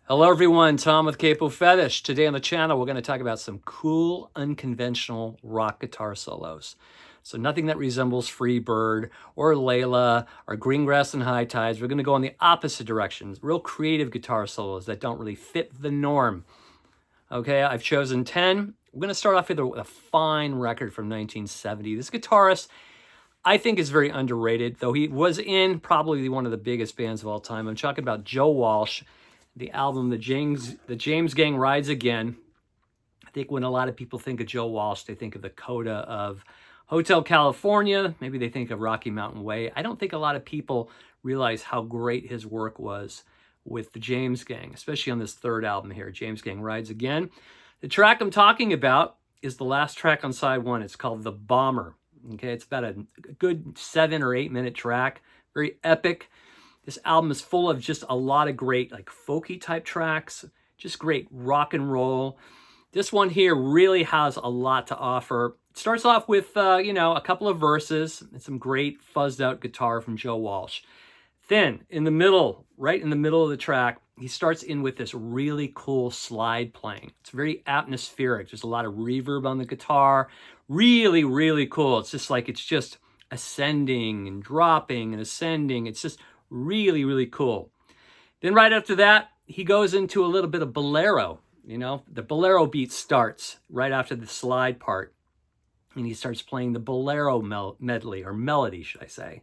Hello everyone, Tom with Capo Fetish. Today on the channel, we're going to talk about some cool, unconventional rock guitar solos. So nothing that resembles Free Bird or Layla or Greengrass and High Tides. We're going to go in the opposite directions, real creative guitar solos that don't really fit the norm. Okay, I've chosen 10. We're going to start off with a fine record from 1970. This guitarist, I think, is very underrated, though he was in probably one of the biggest bands of all time. I'm talking about Joe Walsh. The album, the James Gang Rides Again. I think when a lot of people think of Joe Walsh, they think of the coda of Hotel California. Maybe they think of Rocky Mountain Way. I don't think a lot of people realize how great his work was with the James Gang, especially on this third album here, James Gang Rides Again. The track I'm talking about is the last track on side one. It's called The Bomber. Okay, it's about a good 7 or 8 minute track, very epic. This album is full of just a lot of great, like, folky type tracks, just great rock and roll. This one here really has a lot to offer. It starts off with, a couple of verses and some great fuzzed out guitar from Joe Walsh. Then in the middle, right in the middle of the track, he starts in with this really cool slide playing. It's very atmospheric. There's a lot of reverb on the guitar. Really, really cool. It's just like, it's just ascending and dropping and ascending. It's just really, really cool. Then right after that, he goes into a little bit of bolero. The bolero beat starts right after the slide part. And he starts playing the bolero medley, or melody, should I say.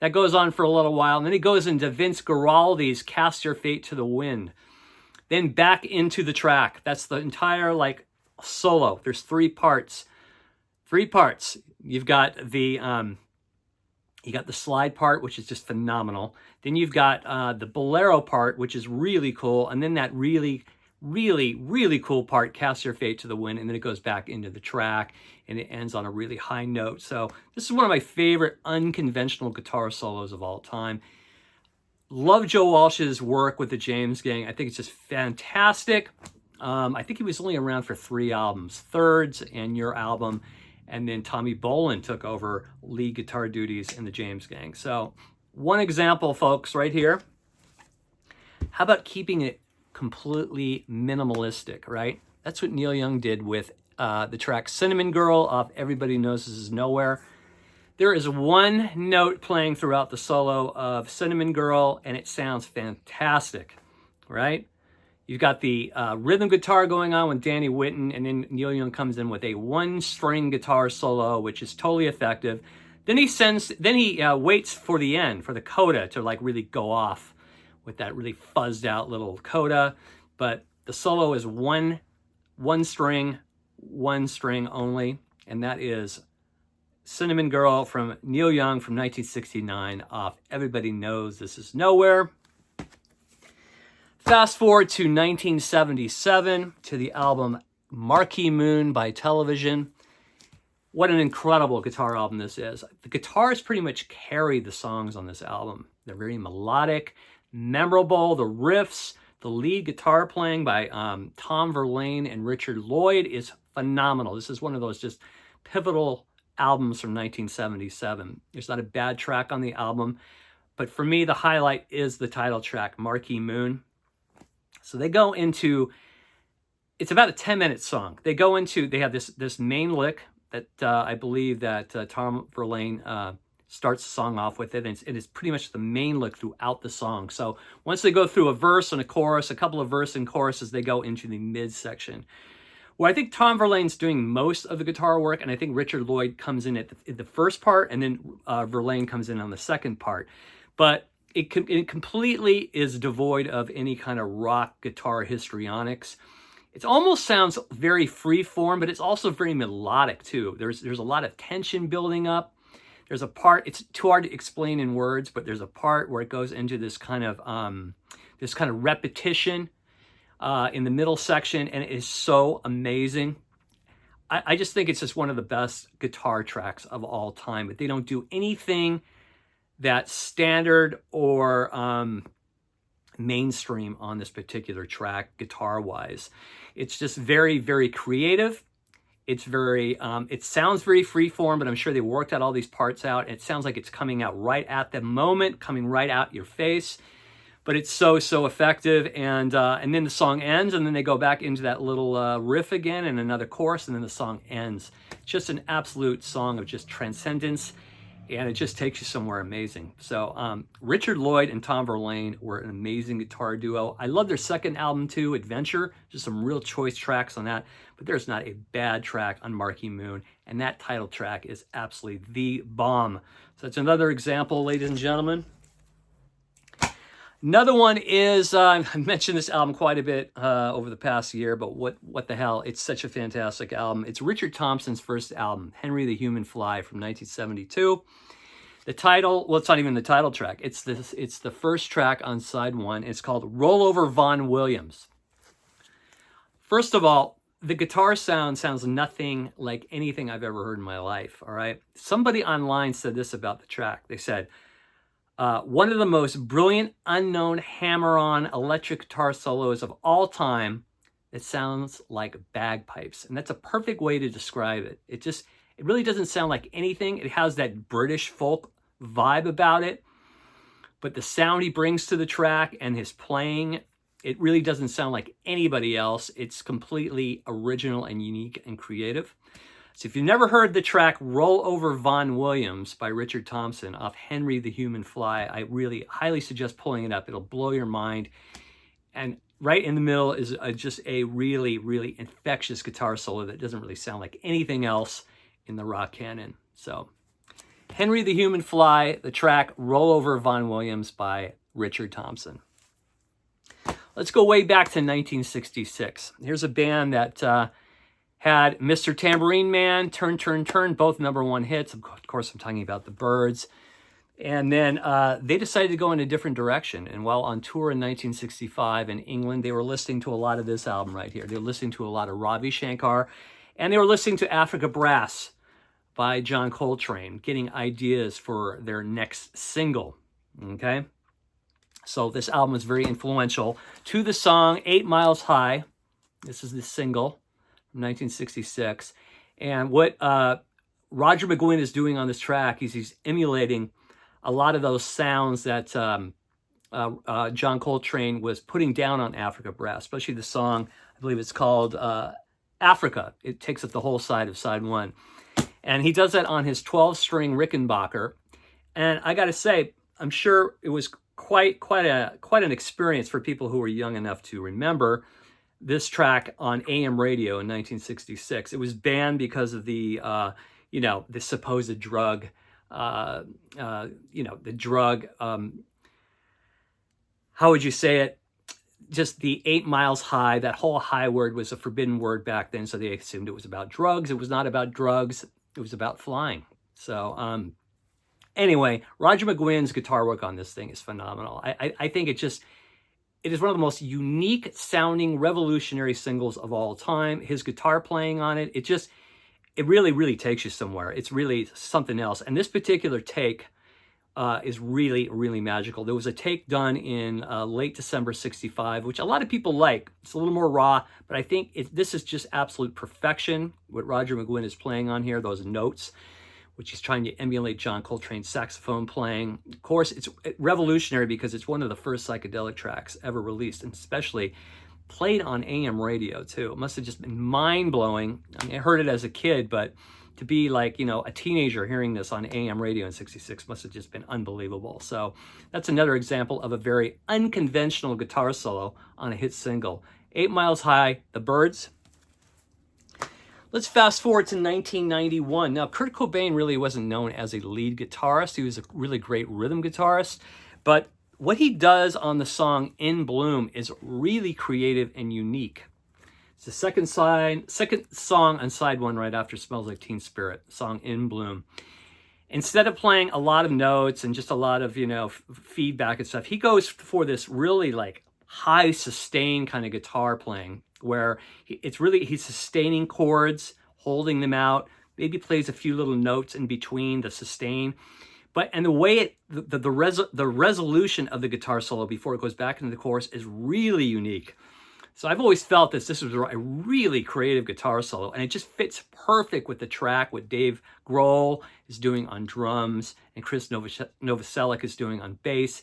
That goes on for a little while. And then he goes into Vince Guaraldi's Cast Your Fate to the Wind. Then back into the track. That's the entire, solo. There's three parts. You've got the slide part, which is just phenomenal. Then you've got the bolero part, which is really cool. And then that really, really, really cool part, Cast Your Fate to the Wind. And then it goes back into the track and it ends on a really high note. So this is one of my favorite unconventional guitar solos of all time. Love Joe Walsh's work with the James Gang. I think it's just fantastic. I think he was only around for 3 albums, Thirds and Your Album. And then Tommy Bolin took over lead guitar duties in the James Gang. So one example, folks, right here. How about keeping it completely minimalistic, right? That's what Neil Young did with the track Cinnamon Girl off Everybody Knows This Is Nowhere. There is one note playing throughout the solo of Cinnamon Girl, and it sounds fantastic, right? You've got the rhythm guitar going on with Danny Whitten, and then Neil Young comes in with a 1-string guitar solo, which is totally effective. Then he waits for the end, for the coda to really go off with that really fuzzed out little coda. But the solo is one string only, and that is Cinnamon Girl from Neil Young from 1969 off Everybody Knows This Is Nowhere. Fast forward to 1977 to the album Marquee Moon by Television. What an incredible guitar album this is. The guitars pretty much carry the songs on this album. They're very melodic, memorable. The riffs, the lead guitar playing by Tom Verlaine and Richard Lloyd is phenomenal. This is one of those just pivotal albums from 1977. There's not a bad track on the album, but for me, the highlight is the title track, Marquee Moon. So they go into, it's about a 10-minute song. They have this main lick that I believe that Tom Verlaine starts the song off with it. And it is pretty much the main lick throughout the song. So once they go through a verse and a chorus, a couple of verse and choruses, they go into the midsection, where I think Tom Verlaine's doing most of the guitar work. And I think Richard Lloyd comes in at the first part, and then Verlaine comes in on the second part. But it completely is devoid of any kind of rock guitar histrionics. It almost sounds very free form, but it's also very melodic too. There's a lot of tension building up. There's a part, it's too hard to explain in words, but there's a part where it goes into this kind of repetition in the middle section, and it is so amazing. I just think it's just one of the best guitar tracks of all time, but they don't do anything that's standard or mainstream on this particular track guitar-wise. It's just very, very creative. It's very, it sounds very freeform, but I'm sure they worked out all these parts out. It sounds like it's coming out right at the moment, coming right out your face. but it's so effective. And then the song ends, and then they go back into that little riff again and another chorus, and then the song ends. Just an absolute song of just transcendence, and it just takes you somewhere amazing. So Richard Lloyd and Tom Verlaine were an amazing guitar duo. I love their second album too, Adventure. Just some real choice tracks on that, but there's not a bad track on Marquee Moon, and that title track is absolutely the bomb. So that's another example, ladies and gentlemen. Another one is, I mentioned this album quite a bit over the past year, but what the hell? It's such a fantastic album. It's Richard Thompson's first album, Henry the Human Fly from 1972. The title, well, it's not even the title track. It's the first track on side one. It's called Rollover Vaughan Williams. First of all, the guitar sounds nothing like anything I've ever heard in my life, all right? Somebody online said this about the track. They said, one of the most brilliant, unknown hammer-on electric guitar solos of all time that sounds like bagpipes. And that's a perfect way to describe it. It really doesn't sound like anything. It has that British folk vibe about it. But the sound he brings to the track and his playing, it really doesn't sound like anybody else. It's completely original and unique and creative. So if you've never heard the track Roll Over Vaughan Williams by Richard Thompson off Henry the Human Fly, I really highly suggest pulling it up. It'll blow your mind. And right in the middle is just a really, really infectious guitar solo that doesn't really sound like anything else in the rock canon. So Henry the Human Fly, the track Roll Over Vaughan Williams by Richard Thompson. Let's go way back to 1966. Here's a band that had Mr. Tambourine Man, Turn, Turn, Turn, both #1 hits. Of course, I'm talking about the Byrds. And then they decided to go in a different direction. And while on tour in 1965 in England, they were listening to a lot of this album right here. They were listening to a lot of Ravi Shankar, and they were listening to Africa Brass by John Coltrane, getting ideas for their next single, okay? So this album was very influential to the song 8 Miles High. This is the single. 1966. And what Roger McGuinn is doing on this track is he's emulating a lot of those sounds that John Coltrane was putting down on Africa Brass, especially the song, I believe it's called Africa. It takes up the whole side of side one. And he does that on his 12-string Rickenbacker. And I got to say, I'm sure it was quite an experience for people who were young enough to remember this track on AM radio in 1966. It was banned because of the, the supposed drug, the drug, how would you say it? Just the 8 miles high, that whole high word was a forbidden word back then, so they assumed it was about drugs. It was not about drugs. It was about flying. So anyway, Roger McGuinn's guitar work on this thing is phenomenal. I think it is one of the most unique sounding revolutionary singles of all time. His guitar playing on it, it really, really takes you somewhere. It's really something else. And this particular take is really, really magical. There was a take done in late December 65, which a lot of people like. It's a little more raw, but I think this is just absolute perfection, what Roger McGuinn is playing on here, those notes, which he's trying to emulate John Coltrane's saxophone playing. Of course, it's revolutionary because it's one of the first psychedelic tracks ever released, and especially played on AM radio too. It must have just been mind-blowing. I mean, I heard it as a kid, but to be like, a teenager hearing this on AM radio in 66 must have just been unbelievable. So that's another example of a very unconventional guitar solo on a hit single. 8 Miles High, the Byrds. Let's fast forward to 1991. Now, Kurt Cobain really wasn't known as a lead guitarist. He was a really great rhythm guitarist. But what he does on the song In Bloom is really creative and unique. It's the second song on side one right after Smells Like Teen Spirit, song In Bloom. Instead of playing a lot of notes and just a lot of, feedback and stuff, he goes for this really like high sustain kind of guitar playing, where he's sustaining chords, holding them out, maybe plays a few little notes in between the sustain. And the way the resolution of the guitar solo before it goes back into the chorus is really unique. So I've always felt this was a really creative guitar solo, and it just fits perfect with the track, what Dave Grohl is doing on drums and Chris Novoselic is doing on bass.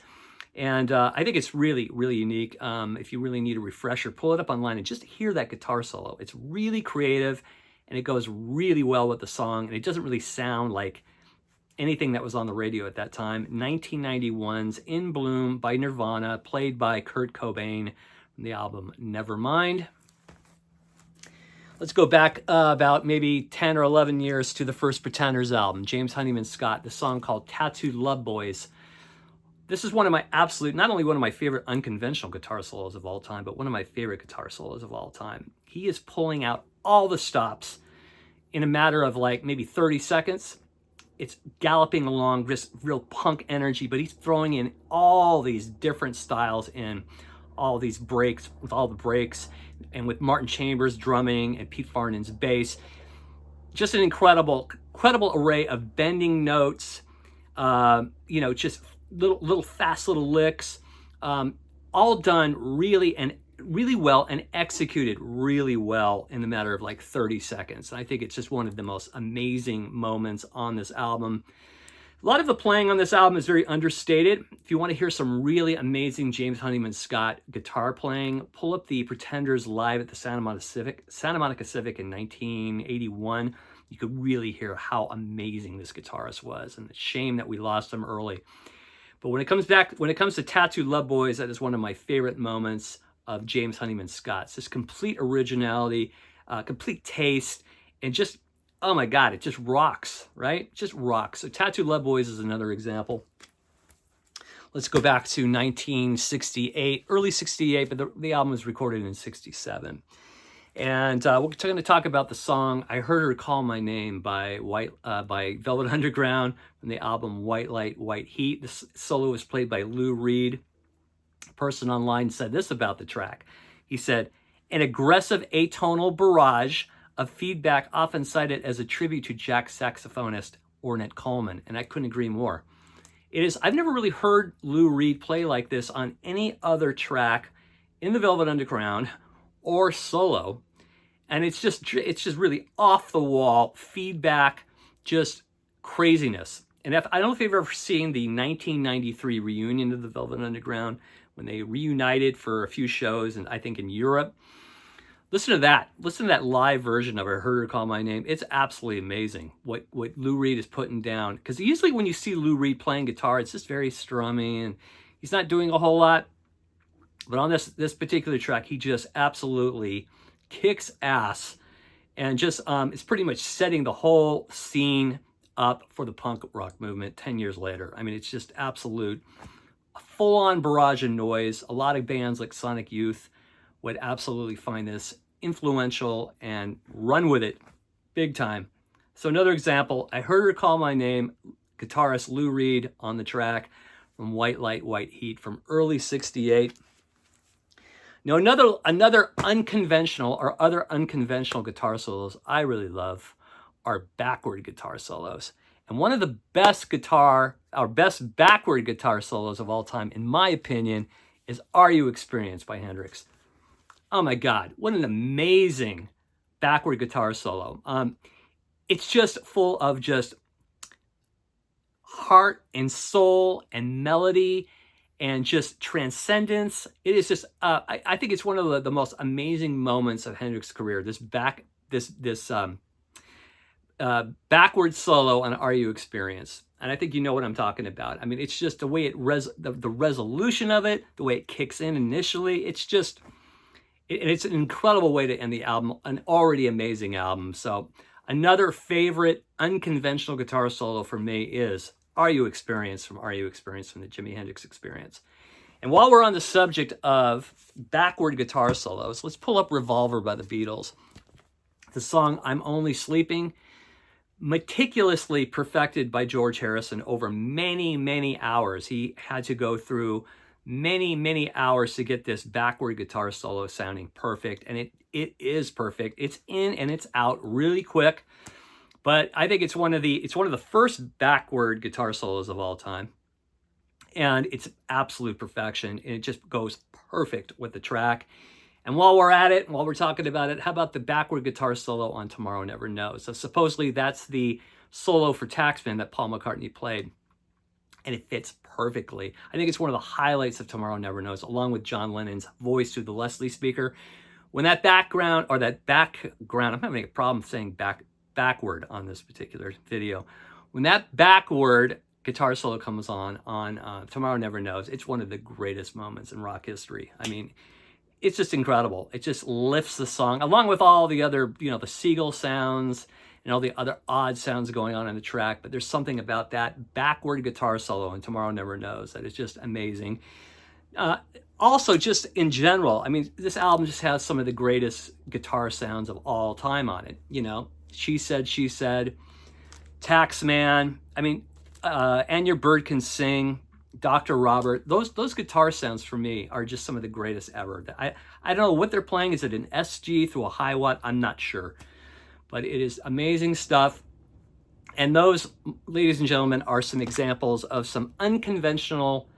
And I think it's really, really unique. If you really need a refresher, pull it up online and just hear that guitar solo. It's really creative and it goes really well with the song. And it doesn't really sound like anything that was on the radio at that time. 1991's In Bloom by Nirvana, played by Kurt Cobain from the album Nevermind. Let's go back about maybe 10 or 11 years to the first Pretenders album, James Honeyman Scott, the song called Tattooed Love Boys. This is one of my absolute, not only one of my favorite unconventional guitar solos of all time, but one of my favorite guitar solos of all time. He is pulling out all the stops in a matter of like maybe 30 seconds. It's galloping along, just real punk energy, but he's throwing in all these different styles in all these breaks, with all the breaks, and with Martin Chambers drumming and Pete Farnon's bass. Just an incredible array of bending notes, just little fast little licks, all done really well and executed really well in the matter of like 30 seconds. And I think it's just one of the most amazing moments on this album. A lot of the playing on this album is very understated. If you want to hear some really amazing James Honeyman Scott guitar playing, pull up the Pretenders live at the Santa Monica Civic in 1981. You could really hear how amazing this guitarist was, and the shame that we lost him early. But when it comes to Tattooed Love Boys, that is one of my favorite moments of James Honeyman Scott's. This complete originality, complete taste, and just, oh my God, it just rocks, right? Just rocks. So Tattooed Love Boys is another example. Let's go back to 1968, early 68, but the album was recorded in 67. And we're going to talk about the song "I Heard Her Call My Name" by Velvet Underground from the album White Light, White Heat. This solo was played by Lou Reed. A person online said this about the track. He said, "An aggressive atonal barrage of feedback often cited as a tribute to Jack saxophonist Ornette Coleman," and I couldn't agree more. I've never really heard Lou Reed play like this on any other track in the Velvet Underground or solo. And it's just really off the wall feedback, just craziness. And I don't know if you've ever seen the 1993 reunion of the Velvet Underground when they reunited for a few shows, and I think in Europe. Listen to that. Listen to that live version of "I Heard Her Call My Name." It's absolutely amazing what Lou Reed is putting down. Because usually when you see Lou Reed playing guitar, it's just very strummy and he's not doing a whole lot. But on this particular track, he just absolutely kicks ass and just is pretty much setting the whole scene up for the punk rock movement 10 years later. I mean, it's just absolute full-on barrage of noise. A lot of bands like Sonic Youth would absolutely find this influential and run with it big time. So another example, "I Heard Her Call My Name," guitarist Lou Reed on the track from White Light, White Heat from early 68. Now, other unconventional guitar solos I really love are backward guitar solos. And one of the best backward guitar solos of all time, in my opinion, is "Are You Experienced" by Hendrix. Oh my God, what an amazing backward guitar solo. It's just full of just heart and soul and melody and just transcendence. It is just, I think it's one of the most amazing moments of Hendrix's career. This backward solo on "Are You Experienced?" And I think you know what I'm talking about. I mean, it's just the way the resolution of it, the way it kicks in initially. It's just, it's an incredible way to end the album, an already amazing album. So another favorite unconventional guitar solo for me is "Are You Experienced" from the Jimi Hendrix Experience. And while we're on the subject of backward guitar solos, let's pull up "Revolver" by the Beatles. The song "I'm Only Sleeping," meticulously perfected by George Harrison over many, many hours. He had to go through many, many hours to get this backward guitar solo sounding perfect, and it is perfect. It's in and it's out really quick. But I think it's one of the first backward guitar solos of all time. And it's absolute perfection. And it just goes perfect with the track. And while we're at it, while we're talking about it, how about the backward guitar solo on "Tomorrow Never Knows"? So supposedly that's the solo for Taxman that Paul McCartney played. and it fits perfectly. I think it's one of the highlights of Tomorrow Never Knows, along with John Lennon's voice through the Leslie speaker. When that background, I'm having a problem saying backward on this particular video. When that backward guitar solo comes on Tomorrow Never Knows, it's one of the greatest moments in rock history. I mean, it's just incredible. It just lifts the song, along with all the other, the seagull sounds and all the other odd sounds going on in the track. But there's something about that backward guitar solo in Tomorrow Never Knows that is just amazing. Also, just in general, I mean, this album just has some of the greatest guitar sounds of all time on it. She Said, Taxman, I mean, And Your Bird Can Sing, Dr. Robert, those guitar sounds for me are just some of the greatest ever. I don't know what they're playing. Is it an SG through a high watt? I'm not sure. But it is amazing stuff. And those, ladies and gentlemen, are some examples of some unconventional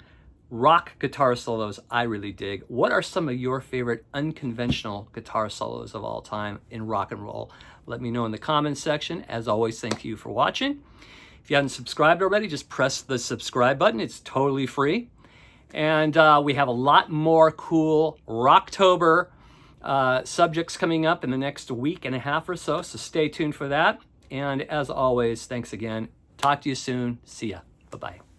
rock guitar solos I really dig. What are some of your favorite unconventional guitar solos of all time in rock and roll? Let me know in the comments section. As always, thank you for watching. If you haven't subscribed already, just press the subscribe button. It's totally free. And we have a lot more cool Rocktober subjects coming up in the next week and a half or so stay tuned for that. And as always, thanks again. Talk to you soon. See ya. Bye-bye.